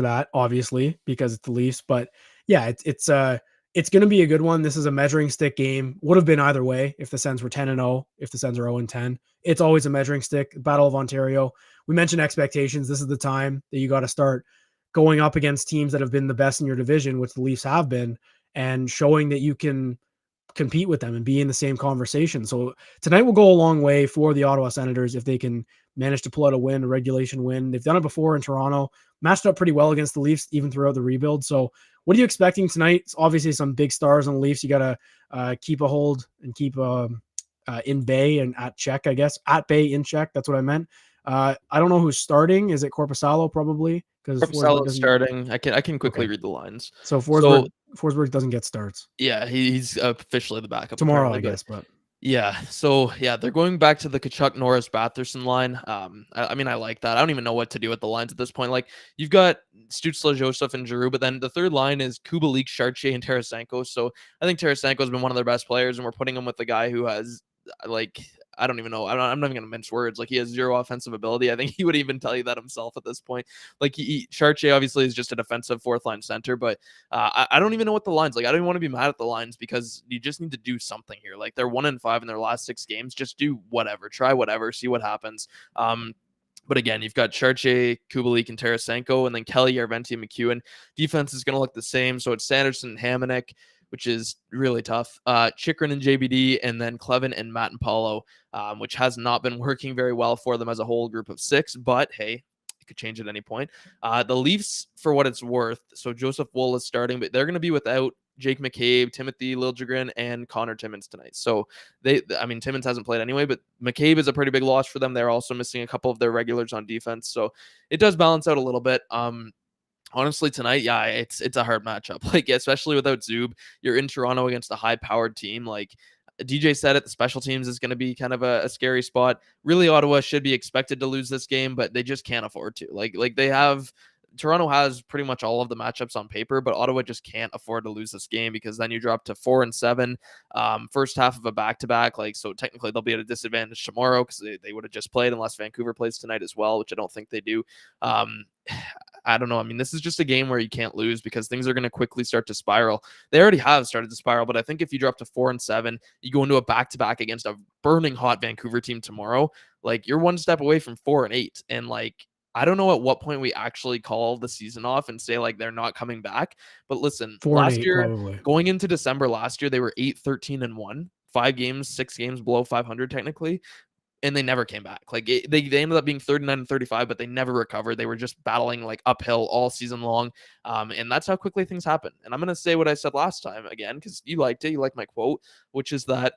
that, obviously, because it's the Leafs. But yeah, it's going to be a good one. This is a measuring stick game. Would have been either way if the Sens were 10-0, if the Sens are 0-10. It's always a measuring stick. Battle of Ontario. We mentioned expectations. This is the time that you got to start going up against teams that have been the best in your division, which the Leafs have been, and showing that you can compete with them and be in the same conversation. So tonight will go a long way for the Ottawa Senators if they can manage to pull out a win, a regulation win. They've done it before in Toronto, matched up pretty well against the Leafs even throughout the rebuild. So what are you expecting tonight? It's obviously some big stars on the Leafs. You got to keep a hold and keep in bay and at check, I guess. At bay, in check. That's what I meant. I don't know who's starting. Is it Korpisalo probably? Because Forsberg Korpisalo's doesn't. starting. I can quickly Okay. read the lines. So So Forsberg doesn't get starts yeah, he's officially the backup tomorrow, apparently, I but guess. But yeah, so yeah, they're going back to the Tkachuk, Norris, Batherson line. I mean, I like that. I don't even know what to do with the lines at this point. Like, you've got Stützle, Joseph, and Giroux, but then the third line is Kubalik, Chartier, and Tarasenko. So I think Tarasenko has been one of their best players, and we're putting him with the guy who has, like, I don't even know. I'm not even gonna mince words. Like, he has zero offensive ability. I think he would even tell you that himself at this point. Like, Chartier obviously is just a defensive fourth line center, but I don't even know what the lines like. I don't even want to be mad at the lines because you just need to do something here. Like, they're 1-5 in their last 6 games. Just do whatever, try whatever, see what happens. But again, you've got Chartier, Kubalik, and Tarasenko, and then Kelly, Yarventi, and McEwen. Defense is going to look the same. So it's Sanderson and Hamonic, which is really tough. Chikrin and JBD, and then Clevin and Matt and Paulo, which has not been working very well for them as a whole group of 6. But hey, it could change at any point. The Leafs, for what it's worth, so Joseph Woll is starting, but they're going to be without Jake McCabe, Timothy Liljegren, and Connor Timmins tonight. So Timmins hasn't played anyway, but McCabe is a pretty big loss for them. They're also missing a couple of their regulars on defense. So it does balance out a little bit. Honestly, tonight, yeah, it's a hard matchup. Like, especially without Zub, you're in Toronto against a high-powered team. Like DJ said it, the special teams is going to be kind of a scary spot. Really, Ottawa should be expected to lose this game, but they just can't afford to. Like they have. Toronto has pretty much all of the matchups on paper, but Ottawa just can't afford to lose this game because then you drop to 4-7, first half of a back-to-back. Like, so technically they'll be at a disadvantage tomorrow because they would have just played unless Vancouver plays tonight as well, which I don't think they do. I don't know. I mean, this is just a game where you can't lose because things are going to quickly start to spiral. They already have started to spiral, but I think if you drop to 4-7, you go into a back-to-back against a burning hot Vancouver team tomorrow, like you're one step away from 4-8. And like, I don't know at what point we actually call the season off and say like they're not coming back. But listen, 4-8 last year, probably. going into December last year, they were 8-13-1, 5 games, 6 games below 500 technically, and they never came back. Like they ended up being 39-35, but they never recovered. They were just battling like uphill all season long, and that's how quickly things happen. And I'm gonna say what I said last time again because you liked it. You liked my quote, which is that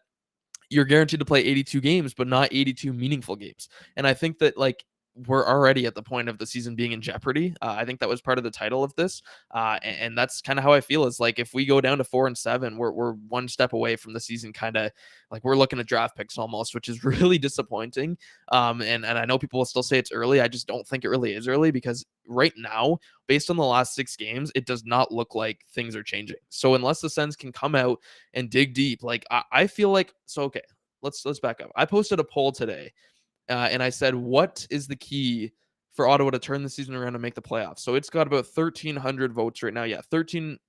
you're guaranteed to play 82 games, but not 82 meaningful games. And I think that like we're already at the point of the season being in jeopardy. I think that was part of the title of this, and that's kind of how I feel. Is like if we go down to 4-7, we're one step away from the season. Kind of like we're looking at draft picks almost, which is really disappointing. And I know people will still say it's early. I just don't think it really is early because right now, based on the last 6 games, it does not look like things are changing. So unless the Sens can come out and dig deep, like I feel like so. Okay, let's back up. I posted a poll today and I said, what is the key for Ottawa to turn the season around and make the playoffs? So it's got about 1,300 votes right now. Yeah, 17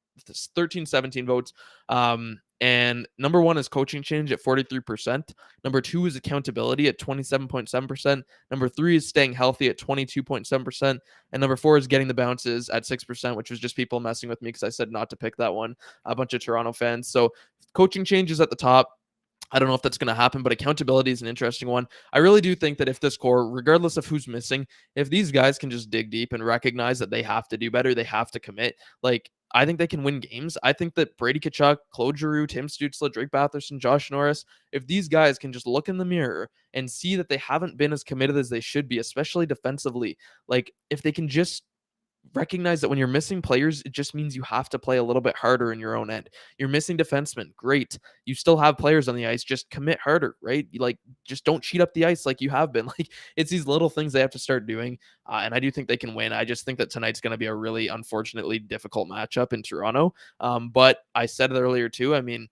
votes. And number 1 is coaching change at 43%. Number 2 is accountability at 27.7%. Number 3 is staying healthy at 22.7%. And number 4 is getting the bounces at 6%, which was just people messing with me because I said not to pick that one. A bunch of Toronto fans. So coaching change is at the top. I don't know if that's going to happen, but accountability is an interesting one. I really do think that if this core, regardless of who's missing, if these guys can just dig deep and recognize that they have to do better, they have to commit, like, I think they can win games. I think that Brady Tkachuk, Claude Giroux, Tim Stützle, Drake Batherson, Josh Norris, if these guys can just look in the mirror and see that they haven't been as committed as they should be, especially defensively, like, if they can just recognize that when you're missing players, it just means you have to play a little bit harder in your own end. You're missing defensemen. Great. You still have players on the ice. Just commit harder, right? You like just don't cheat up the ice like you have been. Like it's these little things they have to start doing. And I do think they can win. I just think that tonight's going to be a really unfortunately difficult matchup in Toronto. But I said it earlier too. I mean,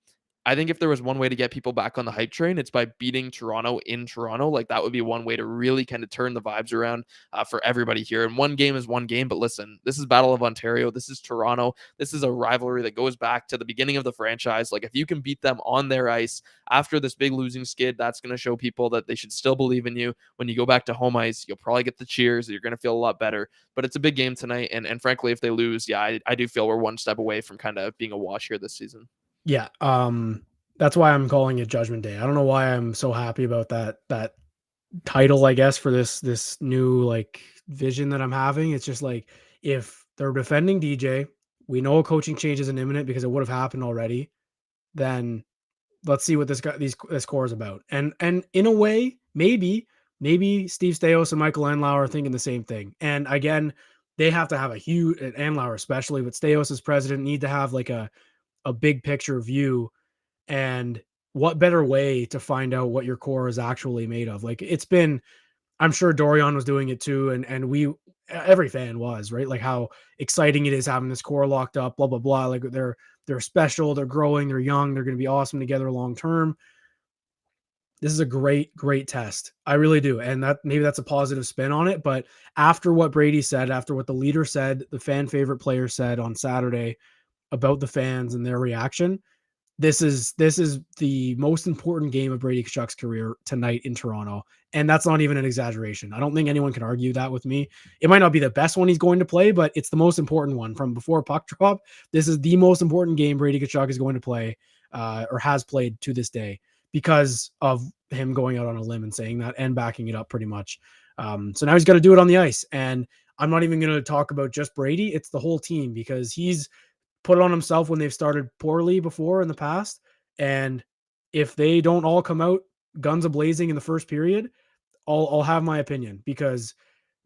I think if there was one way to get people back on the hype train, it's by beating Toronto in Toronto. Like that would be one way to really kind of turn the vibes around for everybody here. And one game is one game, but listen, this is Battle of Ontario. This is Toronto. This is a rivalry that goes back to the beginning of the franchise. Like if you can beat them on their ice after this big losing skid, that's going to show people that they should still believe in you. When you go back to home ice, you'll probably get the cheers. You're going to feel a lot better. But it's a big game tonight. And frankly, if they lose, yeah, I do feel we're one step away from kind of being a wash here this season. Yeah. That's why I'm calling it Judgment Day. I don't know why I'm so happy about that title, I guess, for this new like vision that I'm having. It's just like if they're defending DJ, we know a coaching change isn't imminent because it would have happened already. Then let's see what this core is about. And in a way, maybe Steve Stais and Michael Andlauer are thinking the same thing. And again, they have to have a huge, and Andlauer especially, but Stais as president need to have like a big picture view. And what better way to find out what your core is actually made of? Like it's been, I'm sure Dorion was doing it too, and we, every fan was, right? Like how exciting it is having this core locked up, blah blah blah. Like they're special, they're growing, they're young, they're going to be awesome together long term. This is a great test. I really do, and that maybe that's a positive spin on it. But after what Brady said, after what the leader said, the fan favorite player said on Saturday about the fans and their reaction, this is the most important game of Brady Tkachuk's career tonight in Toronto, and that's not even an exaggeration. I don't think anyone can argue that with me. It might not be the best one he's going to play, but it's the most important one from before puck drop. This is the most important game Brady Tkachuk is going to play, or has played to this day, because of him going out on a limb and saying that and backing it up pretty much. So now he's got to do it on the ice, and I'm not even going to talk about just Brady. It's the whole team because he's put it on himself when they've started poorly before in the past. And if they don't all come out guns a-blazing in the first period, I'll have my opinion, because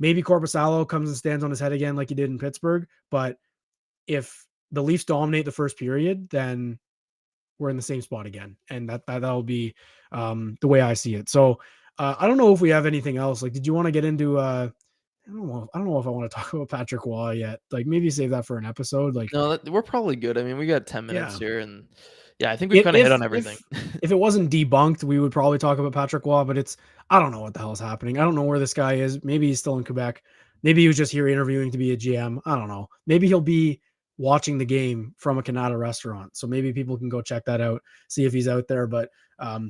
maybe Korpisalo comes and stands on his head again like he did in Pittsburgh. But if the Leafs dominate the first period, then we're in the same spot again. And that'll be the way I see it. So I don't know if we have anything else. Like, did you want to get into I don't know if I want to talk about Patrick Waugh yet. Like maybe save that for an episode. Like, No, we're probably good. I mean, we got 10 minutes yeah, here, and yeah, I think we've if kind of hit on everything. if it wasn't debunked, we would probably talk about Patrick Waugh, but it's, I don't know what the hell is happening. I don't know where this guy is. Maybe he's still in Quebec. Maybe he was just here interviewing to be a GM. I don't know. Maybe he'll be watching the game from a Canada restaurant. So maybe people can go check that out, see if he's out there. But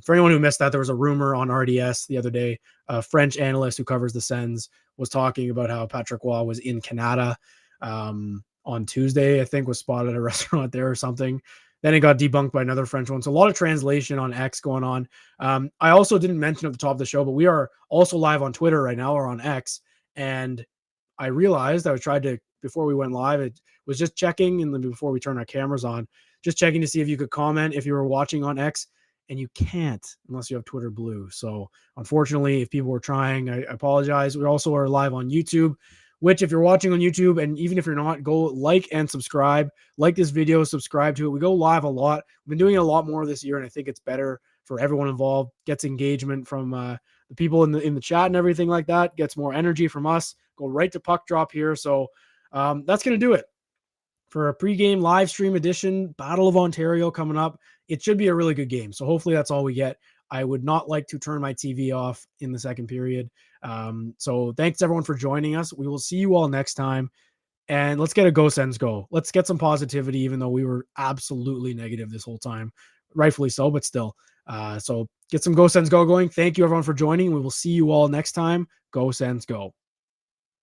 for anyone who missed that, there was a rumor on RDS the other day. A French analyst who covers the Sens was talking about how Patrick Waugh was in Canada on Tuesday, I think, was spotted at a restaurant there or something. Then it got debunked by another French one. So a lot of translation on X going on. I also didn't mention at the top of the show, but we are also live on Twitter right now, or on X. And I realized I tried to, before we went live, it was just checking, and then before we turn our cameras on, just checking to see if you could comment if you were watching on X, and you can't unless you have Twitter Blue. So unfortunately, if people were trying, I apologize. We also are live on YouTube, which if you're watching on YouTube, and even if you're not, go like and subscribe. Like this video, subscribe to it. We go live a lot. We've been doing it a lot more this year, and I think it's better for everyone involved. Gets engagement from the people in the chat and everything like that. Gets more energy from us. Go right to puck drop here. So that's going to do it for a pregame live stream edition. Battle of Ontario coming up. It should be a really good game. So hopefully that's all we get. I would not like to turn my TV off in the second period. So thanks everyone for joining us. We will see you all next time. And let's get a Go Sens Go. Let's get some positivity, even though we were absolutely negative this whole time. Rightfully so, but still. So get some Go Sens Go going. Thank you everyone for joining. We will see you all next time. Go Sens Go.